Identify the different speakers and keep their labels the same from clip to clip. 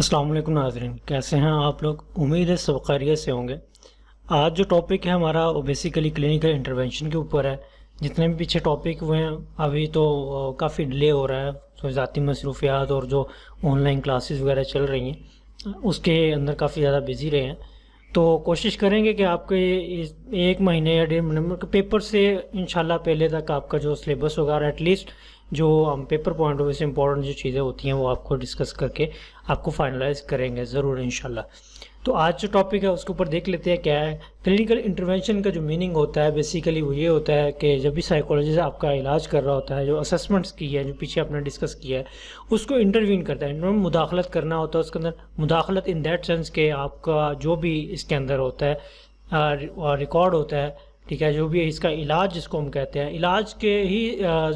Speaker 1: السلام علیکم ناظرین، کیسے ہیں آپ لوگ؟ امید ہے سب خیریت سے ہوں گے۔ آج جو ٹاپک ہے ہمارا وہ بیسیکلی کلینکل انٹرونشن کے اوپر ہے۔ جتنے بھی پیچھے ٹاپک ہوئے ہیں ابھی تو کافی ڈیلے ہو رہا ہے، تو ذاتی مصروفیات اور جو آن لائن کلاسز وغیرہ چل رہی ہیں اس کے اندر کافی زیادہ بزی رہے ہیں۔ تو کوشش کریں گے کہ آپ کے ایک مہینے یا 1.5 مہینے کے پیپر سے انشاءاللہ پہلے تک آپ کا جو سلیبس ہوگا، ایٹ لیسٹ جو ہم پیپر پوائنٹ آف سے امپورٹنٹ جو چیزیں ہوتی ہیں وہ آپ کو ڈسکس کر کے آپ کو فائنلائز کریں گے ضرور انشاءاللہ۔ تو آج جو ٹاپک ہے اس کے اوپر دیکھ لیتے ہیں کیا ہے۔ کلینکل انٹرونشن کا جو میننگ ہوتا ہے بیسیکلی وہ یہ ہوتا ہے کہ جب بھی سائیکولوجسٹ آپ کا علاج کر رہا ہوتا ہے، جو اسسمنٹس کی ہے جو پیچھے آپ نے ڈسکس کیا ہے اس کو انٹروین کرتا ہے، مداخلت کرنا ہوتا ہے اس کے اندر۔ مداخلت ان دیٹ سینس کہ آپ کا جو بھی اس کے اندر ہوتا ہے ریکارڈ ہوتا ہے، ٹھیک ہے، جو بھی اس کا علاج جس کو ہم کہتے ہیں، علاج کے ہی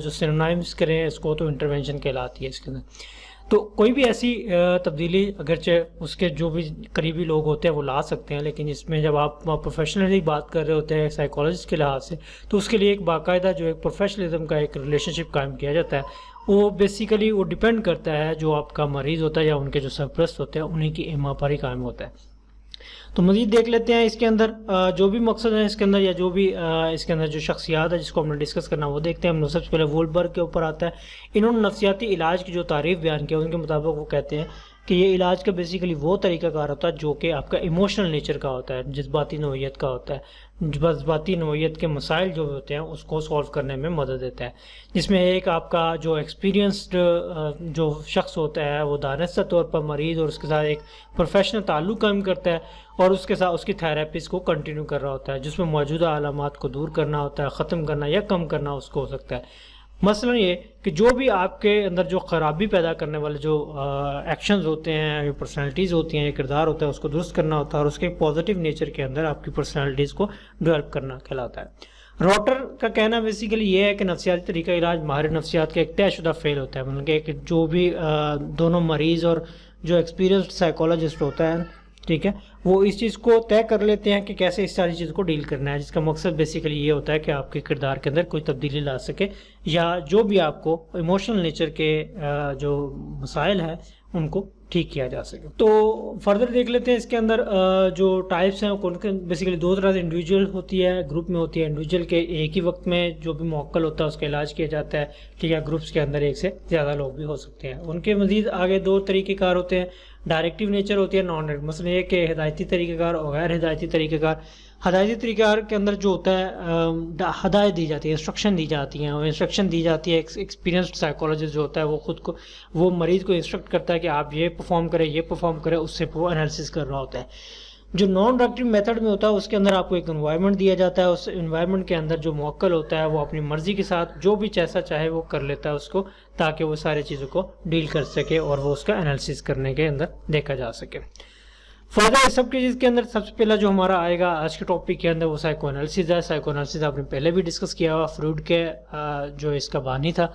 Speaker 1: جو سینونائمز کریں اس کو تو انٹرونشن کہلاتی ہے اس کے اندر۔ تو کوئی بھی ایسی تبدیلی اگرچہ اس کے جو بھی قریبی لوگ ہوتے ہیں وہ لا سکتے ہیں، لیکن اس میں جب آپ پروفیشنلی بات کر رہے ہوتے ہیں سائیکالوجسٹ کے لحاظ سے، تو اس کے لیے ایک باقاعدہ جو ایک پروفیشنلزم کا ایک ریلیشن شپ قائم کیا جاتا ہے۔ وہ بیسیکلی وہ ڈیپینڈ کرتا ہے جو آپ کا مریض ہوتا ہے یا ان کے جو سرپرست ہوتے ہیں انہیں کی اما پر ہی قائم ہوتا ہے۔ تو مزید دیکھ لیتے ہیں اس کے اندر جو بھی مقصد ہے اس کے اندر، یا جو بھی اس کے اندر جو شخصیات ہے جس کو ہم نے ڈسکس کرنا وہ دیکھتے ہیں۔ ہم سب سے پہلے وولبرگ کے اوپر آتا ہے۔ انہوں نے نفسیاتی علاج کی جو تعریف بیان کیا ان کے مطابق وہ کہتے ہیں کہ یہ علاج کا بیسیکلی وہ طریقہ کار ہوتا ہے جو کہ آپ کا ایموشنل نیچر کا ہوتا ہے، جذباتی نوعیت کا ہوتا ہے۔ جذباتی نوعیت کے مسائل جو ہوتے ہیں اس کو سولو کرنے میں مدد دیتا ہے، جس میں ایک آپ کا جو ایکسپیرینسڈ جو شخص ہوتا ہے وہ دانستہ طور پر مریض اور اس کے ساتھ ایک پروفیشنل تعلق قائم کرتا ہے، اور اس کے ساتھ اس کی تھراپیز کو کنٹینیو کر رہا ہوتا ہے، جس میں موجودہ علامات کو دور کرنا ہوتا ہے، ختم کرنا یا کم کرنا اس کو ہو سکتا ہے۔ مثلا یہ کہ جو بھی آپ کے اندر جو خرابی پیدا کرنے والے جو ایکشنز ہوتے ہیں، پرسنالٹیز ہوتی ہیں، کردار ہوتا ہے، اس کو درست کرنا ہوتا ہے، اور اس کے پازیٹیو نیچر کے اندر آپ کی پرسنالٹیز کو ڈیولپ کرنا کہلاتا ہے۔ روٹر کا کہنا بیسیکلی یہ ہے کہ نفسیاتی طریقہ علاج ماہر نفسیات کا ایک طے شدہ فعل ہوتا ہے، مطلب کہ جو بھی دونوں مریض اور جو ایکسپیرینسڈ سائیکولوجسٹ ہوتا ہے، ٹھیک ہے، وہ اس چیز کو طے کر لیتے ہیں کہ کیسے اس ساری چیز کو ڈیل کرنا ہے، جس کا مقصد بیسیکلی یہ ہوتا ہے کہ آپ کے کردار کے اندر کوئی تبدیلی لا سکے، یا جو بھی آپ کو ایموشنل نیچر کے جو مسائل ہیں ان کو ٹھیک کیا جا سکے۔ تو فردر دیکھ لیتے ہیں اس کے اندر جو ٹائپس ہیں ان کے بیسیکلی دو طرح سے، انڈیویجول ہوتی ہے، گروپ میں ہوتی ہے۔ انڈیویجول کے ایک ہی وقت میں جو بھی موکل ہوتا ہے اس کا علاج کیا جاتا ہے، ٹھیک ہے۔ گروپس کے اندر ایک سے زیادہ لوگ بھی ہو سکتے ہیں۔ ان کے مزید آگے دو طریقہ کار ہوتے ہیں، ڈائریکٹیو نیچر ہوتی ہے، نان ڈائریکٹ، مثلا یہ کہ ہدایتی طریقہ کار اور غیر ہدایتی طریقہ کار۔ ہدایتی طریقہ کار کے اندر جو ہوتا ہے ہدایت دی جاتی ہے، انسٹرکشن دی جاتی ہیں، اور انسٹرکشن دی جاتی ہے ایکسپیرینسڈ سائیکولوجسٹ جو ہوتا ہے وہ خود کو وہ مریض کو انسٹرکٹ کرتا ہے کہ آپ یہ پرفارم کریں، یہ پرفارم کریں، اس سے وہ انالیسس کر رہا ہوتا ہے۔ جو نان ڈائریکٹیو میتھڈ میں ہوتا ہے اس کے اندر آپ کو ایک انوائرمنٹ دیا جاتا ہے، اس انوائرمنٹ کے اندر جو موکل ہوتا ہے وہ اپنی مرضی کے ساتھ جو بھی جیسا چاہے وہ کر لیتا ہے اس کو، تاکہ وہ سارے چیزوں کو ڈیل کر سکے اور وہ اس کا انالیسس کرنے کے اندر دیکھا جا سکے۔ فردر سب کی چیز کے اندر سب سے پہلا جو ہمارا آئے گا آج کے ٹاپک کے اندر وہ سائیکو انالیسس ہے۔ سائیکو انالیسس آپ نے پہلے بھی ڈسکس کیا ہوا، فروڈ کے جو اس کا بانی تھا،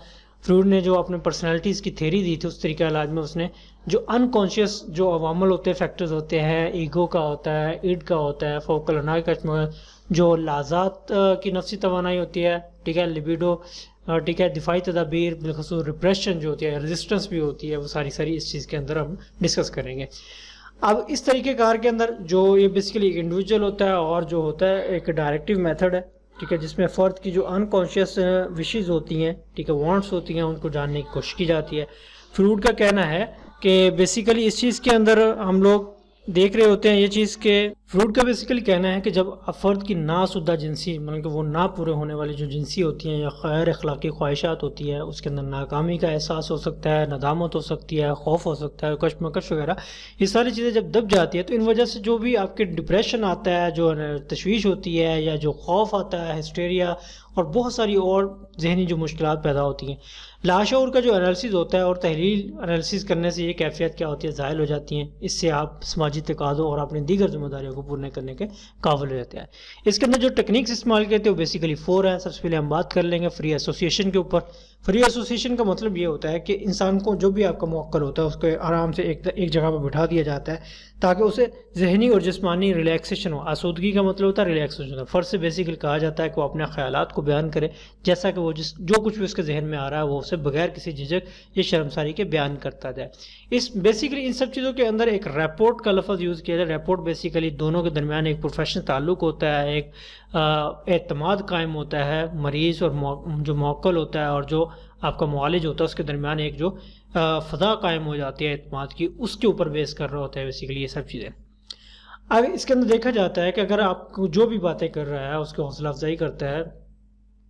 Speaker 1: فروڈ نے جو اپنے پرسنالٹیز کی تھیری دی تھی اس طریقہ علاج میں اس نے جو انکانشیس جو عوامل ہوتے ہیں، فیکٹرز ہوتے ہیں، ایگو کا ہوتا ہے، ایڈ کا ہوتا ہے، فوکل انائی کا جو لازات کی نفسی توانائی ہوتی ہے، ٹھیک ہے، لیبیڈو، ٹھیک ہے، دفاعی تدابیر، بالخصوص ریپریشن جو ہوتی ہے، ریزسٹنس بھی ہوتی ہے، وہ ساری اس چیز کے اندر ہم ڈسکس کریں گے۔ اب اس طریقہ کار کے اندر جو یہ بیسیکلی ایک انڈیویجول ہوتا ہے اور جو ہوتا ہے ایک ڈائریکٹیو میتھڈ ہے، ٹھیک ہے، جس میں فرد کی جو انکانشیس وشز ہوتی ہیں، ٹھیک ہے، وانٹس ہوتی ہیں، ان کو جاننے کی کوشش کی جاتی ہے۔ فروڈ کا کہنا ہے کہ بیسیکلی اس چیز کے اندر ہم لوگ دیکھ رہے ہوتے ہیں یہ چیز کہ فروڈ کا بیسیکلی کہنا ہے کہ جب فرد کی ناسودہ جنسی، مطلب کہ وہ نہ پورے ہونے والی جو جنسی ہوتی ہیں یا غیر اخلاقی خواہشات ہوتی ہے، اس کے اندر ناکامی کا احساس ہو سکتا ہے، ندامت ہو سکتی ہے، خوف ہو سکتا ہے، کشمکش وغیرہ، یہ ساری چیزیں جب دب جاتی ہے تو ان وجہ سے جو بھی آپ کے ڈپریشن آتا ہے، جو تشویش ہوتی ہے، یا جو خوف آتا ہے، ہسٹیریا، اور بہت ساری اور ذہنی جو مشکلات پیدا ہوتی ہیں، لاشعور کا جو انالیسز ہوتا ہے اور تحلیل انالیسز کرنے سے یہ کیفیت کیا ہوتی ہے زائل ہو جاتی ہیں۔ اس سے آپ سماجی تقاضوں اور اپنی دیگر ذمہ داریوں کو پورا کرنے کے قابل رہتے ہیں۔ اس کے اندر جو ٹیکنیکس استعمال کرتے ہیں وہ بیسیکلی 4 ہیں۔ سب سے پہلے ہم بات کر لیں گے فری ایسوسیشن کے اوپر۔ فری ایسوسیشن کا مطلب یہ ہوتا ہے کہ انسان کو جو بھی آپ کا موکل ہوتا ہے اس کو آرام سے ایک جگہ پہ بٹھا دیا جاتا ہے تاکہ اسے ذہنی اور جسمانی ریلیکسیشن ہو۔ آسودگی کا مطلب ہوتا ہے ریلیکسیشن۔ فرد سے بیسیکلی کہا جاتا ہے کہ وہ اپنے خیالات کو کو بیان کرے جیسا کہ وہ جو کچھ بھی اس کے ذہن میں آ رہا ہے وہ اسے بغیر کسی جھجک یا شرمساری کے بیان کرتا جائے. اس بیسیکلی ان سب چیزوں کے اندر ایک رپورٹ کا لفظ یوز کیا جائے. رپورٹ بیسیکلی دونوں کے درمیان ایک پروفیشنل تعلق ہوتا ہے, ایک اعتماد قائم ہوتا ہے مریض اور جو موکل ہوتا ہے اور جو آپ کا معالج ہوتا ہے اس کے درمیان ایک جو فضا قائم ہو جاتی ہے اعتماد کی, اس کے اوپر بیس کر رہا ہوتا ہے بیسیکلی یہ سب چیزیں. اب اس کے اندر دیکھا جاتا ہے کہ اگر آپ کو جو بھی باتیں کر رہا ہے اس کی حوصلہ افزائی کرتا ہے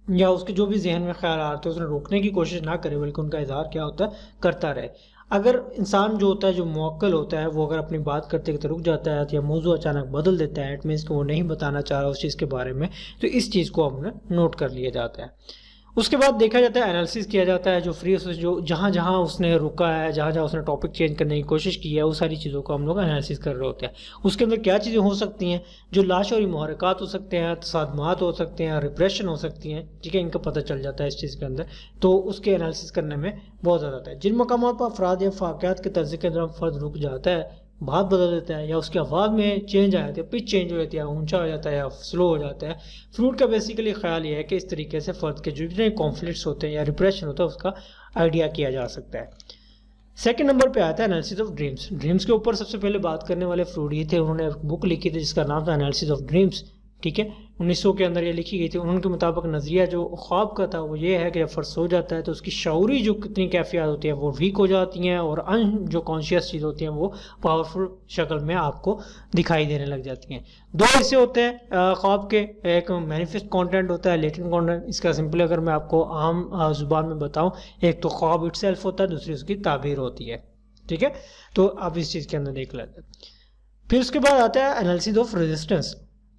Speaker 1: یا اس کے جو بھی ذہن میں خیالات ہوتے ہیں اس نے روکنے کی کوشش نہ کرے بلکہ ان کا اظہار کیا ہوتا ہے کرتا رہے. اگر انسان جو ہوتا ہے جو موکل ہوتا ہے وہ اگر اپنی بات کرتے کرتے رک جاتا ہے یا موضوع اچانک بدل دیتا ہے, اٹ مینس کہ وہ نہیں بتانا چاہ رہا اس چیز کے بارے میں, تو اس چیز کو ہم نے نوٹ کر لیا جاتا ہے. اس کے بعد دیکھا جاتا ہے انالیسس کیا جاتا ہے, جو فری جو جہاں جہاں اس نے رکا ہے, جہاں جہاں اس نے ٹاپک چینج کرنے کی کوشش کی ہے, وہ ساری چیزوں کو ہم لوگ انالیسس کر رہے ہوتے ہیں. اس کے اندر کیا چیزیں ہو سکتی ہیں, جو لاشعوری محرکات ہو سکتے ہیں, تصادمات ہو سکتے ہیں, ریپریشن ہو سکتی ہیں, ٹھیک ہے, ان کا پتہ چل جاتا ہے اس چیز کے اندر. تو اس کے انالیسس کرنے میں بہت زیادہ آتا ہے. جن مقامات پر افراد یا واقعات کے طرز کے دوران فرد رک جاتا ہے, بات بدل دیتا ہے یا اس کی آواز میں چینج آ جاتی ہے, پچ چینج ہو جاتی ہے, اونچا ہو جاتا ہے یا سلو ہو جاتا ہے. فروڈ کا بیسیکلی خیال یہ ہے کہ اس طریقے سے فرد کے جو جتنے کانفلکٹس ہوتے ہیں یا ریپریشن ہوتا ہے اس کا آئیڈیا کیا جا سکتا ہے. سیکنڈ نمبر پہ آتا ہے انالیسس آف ڈریمز. ڈریمز کے اوپر سب سے پہلے بات کرنے والے فروڈ یہ تھے, انہوں نے ایک بک لکھی تھی جس کا نام تھا انالیسس آف ڈریمز, ٹھیک ہے, 1900 کے اندر یہ لکھی گئی تھی. ان کے مطابق نظریہ جو خواب کا تھا وہ یہ ہے کہ جب فرد سو جاتا ہے تو اس کی شعوری جو کتنی کیفیات ہوتی ہیں وہ ویک ہو جاتی ہیں اور جو کانشیس چیز ہوتی ہیں وہ پاورفل شکل میں آپ کو دکھائی دینے لگ جاتی ہیں. دو حصے ہوتے ہیں خواب کے, ایک مینیفیسٹ کانٹینٹ ہوتا ہے, لیٹنٹ کانٹینٹ. اس کا سمپل اگر میں آپ کو عام زبان میں بتاؤں, ایک تو خواب اٹ سیلف ہوتا ہے, دوسری اس کی تعبیر ہوتی ہے, ٹھیک ہے. تو آپ اس چیز کے اندر دیکھ لیتے ہیں. پھر اس کے بعد آتا ہے انالیسس آف ریزسٹنس.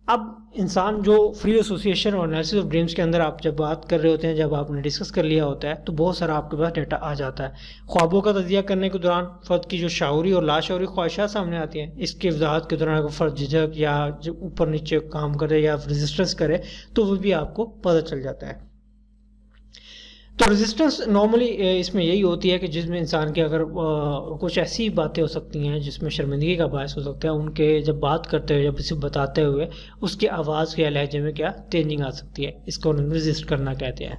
Speaker 1: اب انسان جو فری ایسوسیشن اور انالیسس آف ڈریمز کے اندر آپ جب بات کر رہے ہوتے ہیں, جب آپ نے ڈسکس کر لیا ہوتا ہے تو بہت سارا آپ کے پاس ڈیٹا آ جاتا ہے. خوابوں کا تجزیہ کرنے کے دوران فرد کی جو شعوری اور لاشعوری خواہشات سامنے آتی ہیں, اس کی وضاحت کے دوران اگر فرد جھجک یا اوپر نیچے کام کرے یا ریزسٹنس کرے تو وہ بھی آپ کو پتہ چل جاتا ہے. تو ریزسٹنس نارملی اس میں یہی ہوتی ہے کہ جس میں انسان کے اگر کچھ ایسی باتیں ہو سکتی ہیں جس میں شرمندگی کا باعث ہو سکتا ہے, ان کے جب بات کرتے ہوئے, جب اسے بتاتے ہوئے اس کی آواز کے لہجے میں کیا چینجنگ آ سکتی ہے, اس کو ریزسٹ کرنا کہتے ہیں.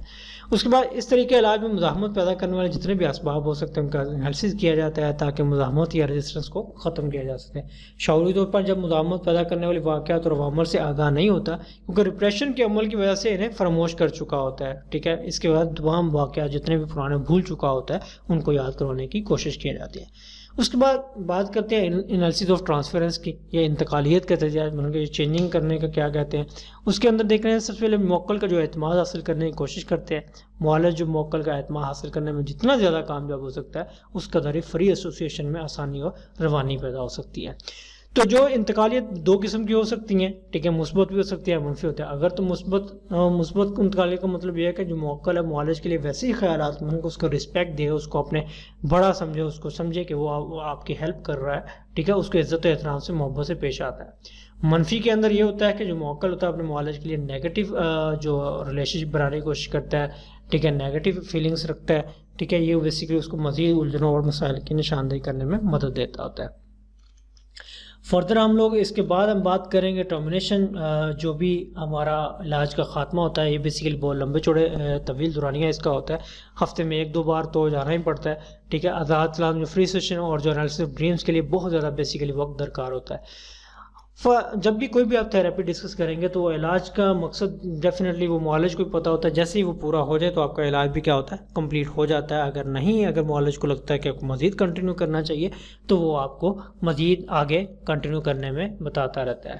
Speaker 1: اس کے بعد اس طریقے علاج میں مزاحمت پیدا کرنے والے جتنے بھی اسباب ہو سکتے ہیں ان کا انالیسس کیا جاتا ہے تاکہ مزاحمت یا ریزسٹنس کو ختم کیا جا سکے. شعوری طور پر جب مزاحمت پیدا کرنے والی واقعات اور عوامل سے آگاہ نہیں ہوتا, کیونکہ ریپریشن کے عمل کی وجہ سے انہیں فراموش کر چکا ہوتا ہے, ٹھیک ہے, اس کے بعد تمام واقعات جتنے بھی پرانے بھول چکا ہوتا ہے ان کو یاد کروانے کی کوشش کی جاتی ہے. اس کے بعد بات کرتے ہیں انالیسس آف ٹرانسفیرنس کی, یا انتقالیت کا تجزیہ, مطلب کہ چینجنگ کرنے کا کیا کہتے ہیں. اس کے اندر دیکھ رہے ہیں سب سے پہلے موکل کا جو اعتماد حاصل کرنے کی کوشش کرتے ہیں. معالج جو موکل کا اعتماد حاصل کرنے میں جتنا زیادہ کامیاب ہو سکتا ہے اس قدر ہی فری ایسوسیشن میں آسانی اور روانی پیدا ہو سکتی ہے. تو جو انتقالیت دو قسم کی ہو سکتی ہیں, ٹھیک ہے, مثبت بھی ہو سکتی ہے, منفی ہوتا ہے. اگر تو مثبت انتقالیت کا مطلب یہ ہے کہ جو موکل ہے معالج کے لیے ویسے ہی خیالات میں اس کو رسپیکٹ دے, اس کو اپنے بڑا سمجھے, اس کو سمجھے کہ وہ آپ کی ہیلپ کر رہا ہے, ٹھیک ہے, اس کو عزت و احترام سے محبت سے پیش آتا ہے. منفی کے اندر یہ ہوتا ہے کہ جو موکل ہوتا ہے اپنے معالج کے لیے نیگیٹو جو ریلیشن شپ بنانے کی کوشش کرتا ہے, ٹھیک ہے, نیگیٹو فیلنگس رکھتا ہے, ٹھیک ہے, یہ بیسیکلی اس کو مزید الجھنوں اور مسائل کی نشاندہی کرنے میں مدد دیتا ہوتا ہے. فردر ہم لوگ اس کے بعد ہم بات کریں گے ٹرمینیشن, جو بھی ہمارا علاج کا خاتمہ ہوتا ہے. یہ بیسیکلی بہت لمبے چوڑے طویل دورانیہ اس کا ہوتا ہے, ہفتے میں 1-2 بار تو جانا ہی پڑتا ہے, ٹھیک ہے. آزاد کلاس جو فری سیشن اور جو انالیسس آف ڈریمز کے لیے بہت زیادہ بیسیکلی وقت درکار ہوتا ہے. جب بھی کوئی بھی آپ تھراپی ڈسکس کریں گے تو علاج کا مقصد ڈیفینیٹلی وہ معالج کو بھی پتہ ہوتا ہے. جیسے ہی وہ پورا ہو جائے تو آپ کا علاج بھی کیا ہوتا ہے, کمپلیٹ ہو جاتا ہے. اگر معالج کو لگتا ہے کہ آپ کو مزید کنٹینیو کرنا چاہیے تو وہ آپ کو مزید آگے کنٹینیو کرنے میں بتاتا رہتا ہے.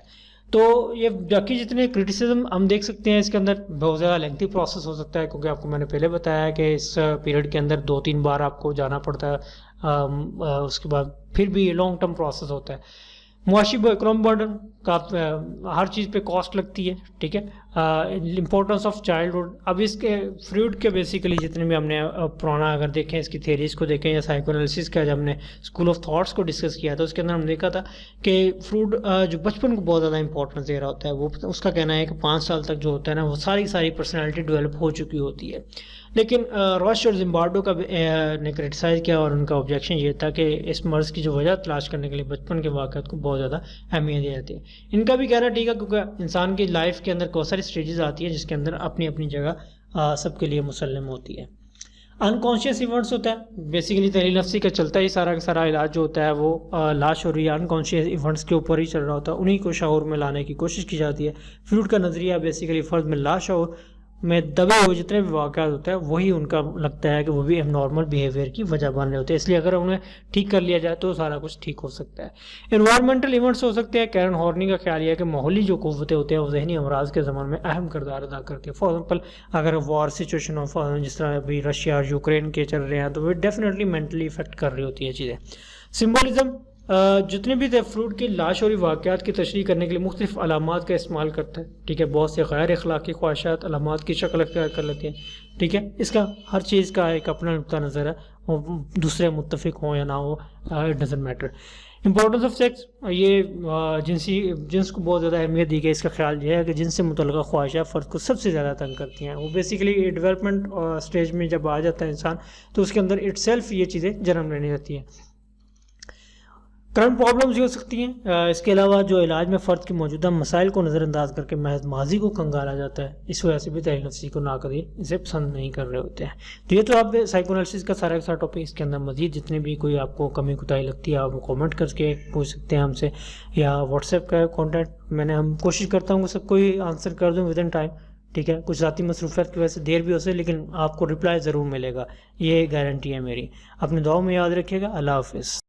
Speaker 1: تو یہ باقی جتنے کرٹیسزم ہم دیکھ سکتے ہیں اس کے اندر بہت زیادہ لینتھی پروسیس ہو سکتا ہے, کیونکہ آپ کو میں نے پہلے بتایا ہے کہ اس پیریڈ کے اندر 2-3 بار آپ کو جانا پڑتا ہے. اس کے بعد پھر بھی یہ لانگ ٹرم پروسیس ہوتا ہے. معاشی اکنامک برڈن کا ہر چیز پہ کاسٹ لگتی ہے, ٹھیک ہے. امپورٹنس آف چائلڈہڈ, اب اس کے فروڈ کے بیسیکلی جتنے بھی ہم نے پرانا اگر دیکھیں اس کی تھیریز کو دیکھیں یا سائیکو انالیسس کا جب ہم نے اسکول آف تھاٹس کو ڈسکس کیا تھا اس کے اندر ہم دیکھا تھا کہ فروڈ جو بچپن کو بہت زیادہ امپورٹنس دے رہا ہوتا ہے. وہ اس کا کہنا ہے کہ 5 سال تک جو ہوتا ہے نا وہ ساری پرسنالٹی ڈیولپ ہو چکی ہوتی ہے. لیکن راش اور زمبارڈو کا نے کرٹیسائز کیا اور ان کا آبجیکشن یہ تھا کہ اس مرض کی جو وجہ تلاش کرنے کے لیے بچپن کے واقعات کو بہت زیادہ اہمیت دی جاتی ہے. ان کا بھی کہنا ٹھیک ہے, کیونکہ انسان کی لائف کے اندر بہت ساری اسٹیجز آتی ہے جس کے اندر اپنی اپنی جگہ سب کے لیے مسلم ہوتی ہے. انکانشیس ایونٹس ہوتا ہے، بیسیکلی تحلیل نفسی کا چلتا ہی سارا کا سارا علاج جو ہوتا ہے وہ لاشعوری انکانشیس ایونٹس کے اوپر ہی چل رہا ہوتا ہے، انہی کو شعور میں لانے کی کوشش کی جاتی ہے. فروڈ کا نظریہ بیسیکلی فرد میں لاشعور میں دبے ہوئے جتنے بھی واقعات ہوتے ہیں وہی ان کا لگتا ہے کہ وہ بھی اب نارمل بیہیویئر کی وجہ بن رہے ہوتے ہیں، اس لیے اگر انہیں ٹھیک کر لیا جائے تو سارا کچھ ٹھیک ہو سکتا ہے. انوائرمنٹل ایونٹس ہو سکتے ہیں. کیرن ہارنی کا خیال یہ ہے کہ ماحولی جو قوتیں ہوتے ہیں وہ ذہنی امراض کے زمان میں اہم کردار ادا کرتی ہیں. فار ایگزامپل اگر وار سچویشن ہو، جس طرح ابھی رشیا اور یوکرین کے چل رہے ہیں، تو وہ ڈیفینیٹلی مینٹلی افیکٹ کر رہی ہوتی ہے چیزیں. سمبولزم جتنے بھی فروڈ کے لاشعوری واقعات کی تشریح کرنے کے لیے مختلف علامات کا استعمال کرتا ہے. ٹھیک ہے، بہت سے غیر اخلاقی خواہشات علامات کی شکل اختیار کر لیتی ہیں. ٹھیک ہے، اس کا ہر چیز کا ایک اپنا نقطہ نظر ہے، وہ دوسرے متفق ہوں یا نہ ہو، it doesn't matter. Importance of sex, یہ جنس کو بہت زیادہ اہمیت دی گئی. اس کا خیال یہ ہے کہ جنس سے متعلقہ خواہشات فرد کو سب سے زیادہ تنگ کرتی ہیں. وہ بیسیکلی ڈیولپمنٹ اسٹیج میں جب آ جاتا ہے انسان تو اس کے اندر اٹ سیلف یہ چیزیں جنم لینے لگتی ہیں. کرنٹ پرابلمز یہ ہو سکتی ہیں. اس کے علاوہ جو علاج میں فرد کے موجودہ مسائل کو نظر انداز کر کے محض ماضی کو کنگالا جاتا ہے، اس وجہ سے بھی تحلیل نفسی کو ناقدین اسے پسند نہیں کر رہے ہوتے ہیں. تو یہ تو آپ سائیکونالسس کا سارا ٹاپک. اس کے اندر مزید جتنے بھی کوئی آپ کو کمی کوتاہی لگتی ہے آپ کامنٹ کر کے پوچھ سکتے ہیں ہم سے، یا واٹس ایپ کا کانٹیکٹ ہم کوشش کرتا ہوں کہ سب کو ہی آنسر کر دوں ود ان ٹائم. ٹھیک ہے، کچھ ذاتی مصروفیات کی وجہ سے دیر بھی ہو سکے لیکن آپ کو رپلائی ضرور ملے گا، یہ گارنٹی ہے میری. اپنے دعاؤں میں یاد رکھیے گا. اللہ حافظ.